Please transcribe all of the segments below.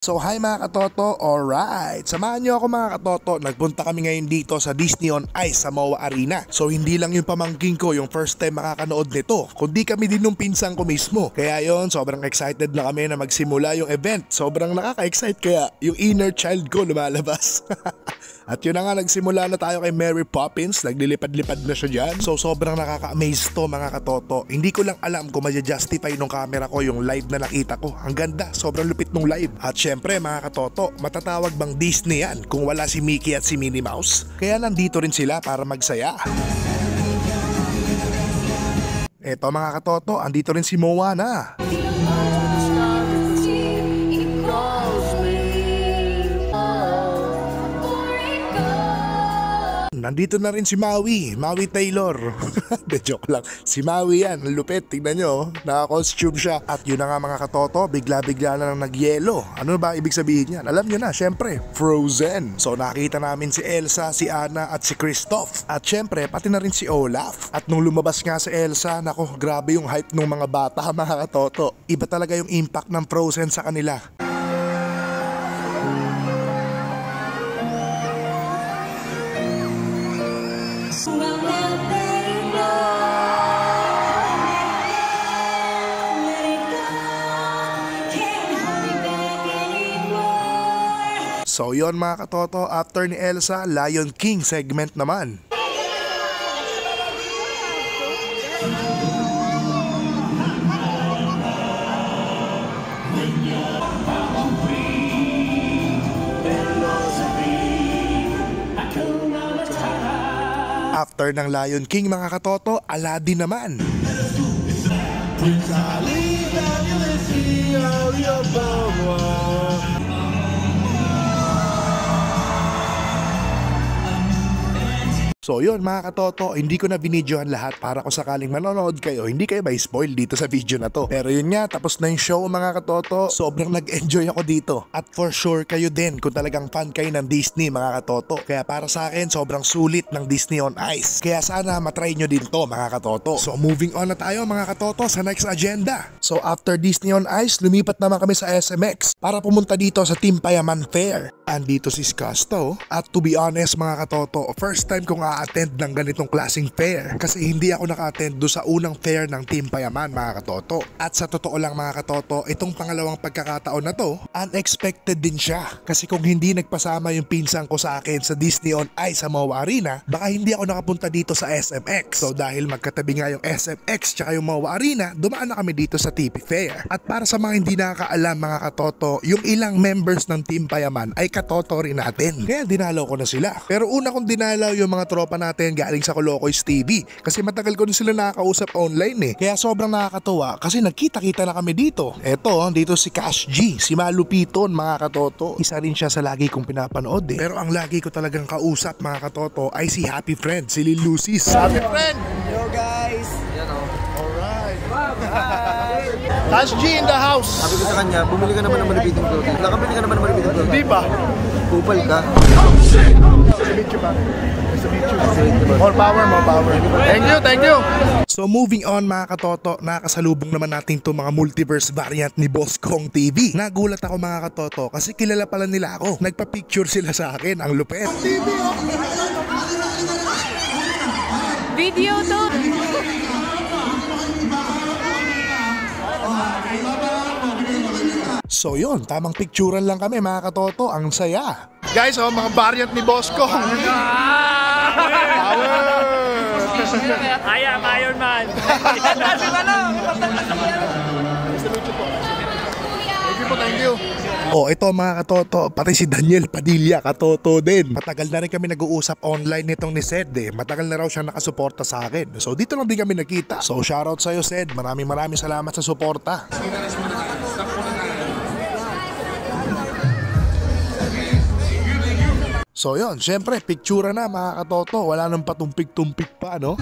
So hi mga katoto, alright. Samahan nyo ako mga katoto, nagpunta kami ngayon dito sa Disney on Ice sa MOA Arena. So hindi lang yung pamangking ko yung first time makakanood nito, kundi kami din nung pinsang ko mismo. Kaya yon, sobrang excited na kami na magsimula yung event. Sobrang nakaka-excite kaya yung inner child ko lumalabas. At yun na nga, nagsimula na tayo kay Mary Poppins, naglilipad-lipad na siya dyan. So sobrang nakaka-amaze to mga katoto. Hindi ko lang alam kung ma-justify nung camera ko yung live na nakita ko. Ang ganda, sobrang lupit nung live. At syempre mga katoto, matatawag bang Disney yan kung wala si Mickey at si Minnie Mouse? Kaya nandito rin sila para magsaya. Eto mga katoto, andito rin si Moana. Nandito na rin si Maui Taylor. De joke lang. Si Maui yan, lupit, tignan nyo, naka-costume siya. At yun na nga mga katoto, bigla-bigla na lang nagyelo. Ano ba ibig sabihin yan? Alam nyo na, syempre, Frozen. So nakita namin si Elsa, si Anna at si Kristoff. At syempre, pati na rin si Olaf. At nung lumabas nga si Elsa, nako, grabe yung hype ng mga bata mga katoto. Iba talaga yung impact ng Frozen sa kanila. So yon mga katoto, after ni Elsa, Lion King segment naman. After ng Lion King mga katoto, Aladdin naman. So yun mga katoto, hindi ko na binidyohan lahat para kung sakaling manonood kayo, hindi kayo may spoil dito sa video na to. Pero yun nga, tapos na yung show mga katoto, sobrang nag-enjoy ako dito. At for sure kayo din kung talagang fan kayo ng Disney mga katoto. Kaya para sa akin, sobrang sulit ng Disney on Ice. Kaya sana matry nyo din to mga katoto. So moving on na tayo mga katoto sa next agenda. So after Disney on Ice, lumipat naman kami sa SMX para pumunta dito sa Team Payaman Fair. Andito si Skasto. At to be honest mga katoto, first time kong attend ng ganitong klaseng fair kasi hindi ako naka-attend do sa unang fair ng Team Payaman mga katoto. At sa totoo lang mga katoto, itong pangalawang pagkakataon na to, unexpected din siya. Kasi kung hindi nagpasama yung pinsan ko sa akin sa Disney on Ice sa MOA Arena, baka hindi ako nakapunta dito sa SMX. So dahil magkatabi nga yung SMX tsaka yung MOA Arena, dumaan na kami dito sa TP Fair. At para sa mga hindi nakakaalam mga katoto, yung ilang members ng Team Payaman ay katoto rin natin. Kaya dinalaw ko na sila. Pero una kong dinalaw yung mga tropa natin galing sa Colocoys TV kasi matagal ko na sila nakakausap online kaya sobrang nakakatuwa kasi nagkita-kita na kami dito. Eto, dito si Cash G, si Malupiton mga katoto. Isa rin siya sa lagi kong pinapanood Pero ang lagi ko talagang kausap mga katoto ay si Happy Friend, si Lil Lucis. Happy Friend! Yo guys! Yan o. Alright. Cash G in the house. Sabi ko sa kanya, bumili ka naman ng malupiting protein. Nakabili ka naman ng malupiting protein. Di ba? Kupal ka. More power, more power. Thank you. So moving on mga katoto, nakasalubong naman natin itong mga multiverse variant ni Boss Kong TV. Nagulat ako mga katoto kasi kilala pala nila ako. Nagpa-picture sila sa akin, ang lupet. Video to. So yun, tamang picturean lang kami mga katoto, ang saya. Guys, mga variant ni Boss Kong. I am Iron Man. Thank you. Oh, ito mga katoto, pati si Daniel Padilla, katoto din. Matagal na rin kami nag-uusap online nitong ni Sed Matagal na raw siya nakasuporta sa akin. So dito lang din kami nakita. So shoutout sa'yo Sed, maraming salamat sa suporta. So yun, syempre, picture na mga katoto. Wala nang patumpik-tumpik pa, no?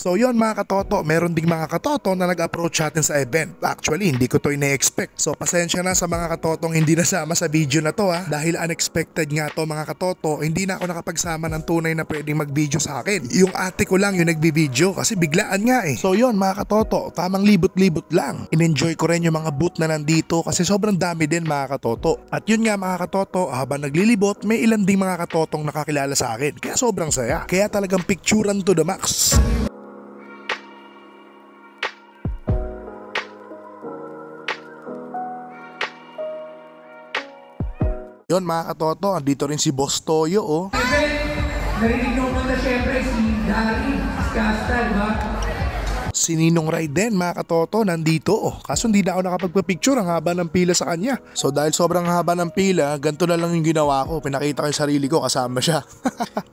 So yon mga katoto, meron ding mga katoto na nag-approach natin sa event. Actually, hindi ko to ina-expect. So pasensya na sa mga katotong hindi nasama sa video na to dahil unexpected nga to mga katoto. Hindi na ako nakapagsama ng tunay na pwedeng mag-video sa akin. Yung ate ko lang yung nagbi-video kasi biglaan nga eh. So yon mga katoto, tamang libot-libot lang. In-enjoy ko rin yung mga booth na nandito kasi sobrang dami din mga katoto. At yun nga mga katoto, habang naglilibot, may ilan ding mga katotong nakakilala sa akin. Kaya sobrang saya. Kaya talagang picturean to the max. Yon mga katoto, andito rin si Boss Toyo oh. Narinig nyo muna syempre si Dari Casta, diba? Si Ninong Ray din mga katoto nandito oh. Kaso hindi na ako nakapagpa-picture, ang haba ng pila sa kanya. So dahil sobrang haba ng pila, ganito na lang yung ginawa ko. Pinakita ko yung sarili ko, kasama siya.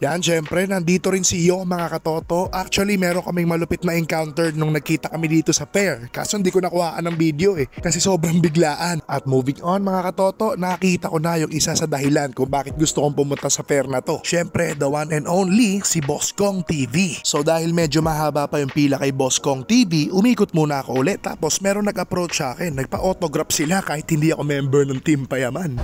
Yan syempre, nandito rin si Yo mga katoto. Actually meron kaming malupit na encounter nung nagkita kami dito sa fair. Kaso hindi ko nakuhaan ng video eh, kasi sobrang biglaan. At moving on mga katoto, nakita ko na yung isa sa dahilan kung bakit gusto kong pumunta sa fair na to. Syempre the one and only si Boss Kong TV. So dahil medyo mahaba pa yung pila kay Boss Kong TV, umikot muna ako ulit. Tapos meron nag-approach sa akin, nagpa-autograph sila kahit hindi ako member ng Team Payaman.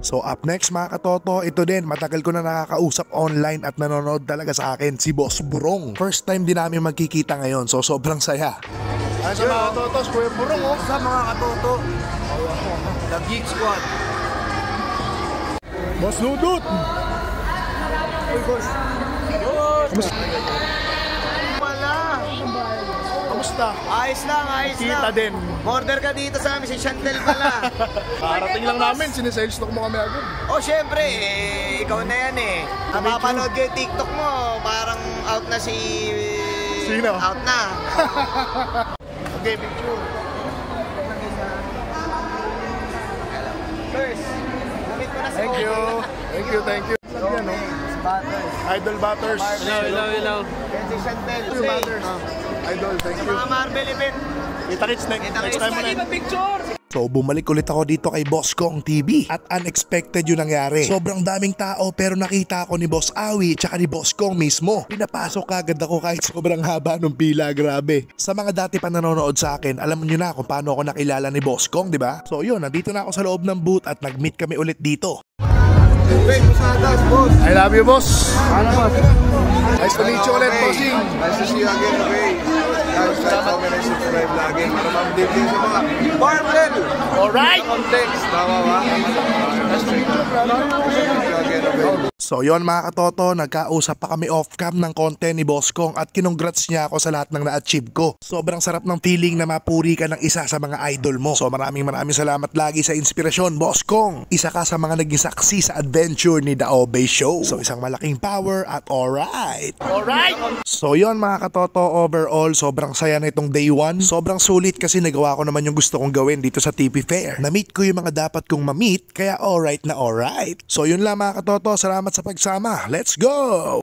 So up next mga katoto, ito din matagal ko na nakakausap online at nanonood talaga sa akin, si Boss Burong. First time din namin magkikita ngayon, so sobrang saya. Ay sa mga katoto, Kuya Burong oh. Sa mga katoto, The Geek Squad. Boss Ludut! Uy, boss. Wala. Kamusta? Ayos lang, ayos Kita lang. din. Order ka dito sa amin, si Chantel pala. Parating lang namin, sinesales talk mo kami agad. Oh, syempre, ikaw na yan eh. Napapanood ko yung TikTok mo, parang out na si... Sino? Out na. Okay, picture. First, gamit ko na sa Thank you. Thank you, thank you. Yan oh. Butters. Idol Butters. Hello. Yan si Chantel. Thank you, Butters. Idol, thank you. Mga Marvel event. Kita-kits next time mo na. Picture! So bumalik ulit ako dito kay Boss Kong TV at unexpected yung nangyari. Sobrang daming tao pero nakita ako ni Boss Awi tsaka ni Boss Kong mismo. Pinapasok agad ako kahit sobrang haba ng pila, grabe. Sa mga dati pa nanonood sa akin, alam niyo na kung paano ako nakilala ni Boss Kong, di ba? So yun, nandito na ako sa loob ng booth at nag-meet kami ulit dito. Hey, Musadas, boss. I love you, boss. Ano, boss? Nice to meet you ulit, bossing. Nice to see you again, okay? Guys, like, comment, and subscribe lagi para ma-update kayo sa mga Marvel! Alright! Context, tama ba? Nice to meet you again, okay? So yon mga katoto, nagkausap pa kami off-cam ng content ni Boss Kong at kinongrats niya ako sa lahat ng na-achieve ko. Sobrang sarap ng feeling na mapuri ka ng isa sa mga idol mo. So maraming salamat lagi sa inspirasyon, Boss Kong. Isa ka sa mga naging saksi sa adventure ni The Obey Show. So isang malaking power at alright. Alright! So yon mga katoto, overall sobrang saya na itong day 1. Sobrang sulit kasi nagawa ko naman yung gusto kong gawin dito sa TP Fair. Na-meet ko yung mga dapat kong ma-meet, kaya alright na alright. So yun lang mga katoto, salamat sa pagsama. Let's go!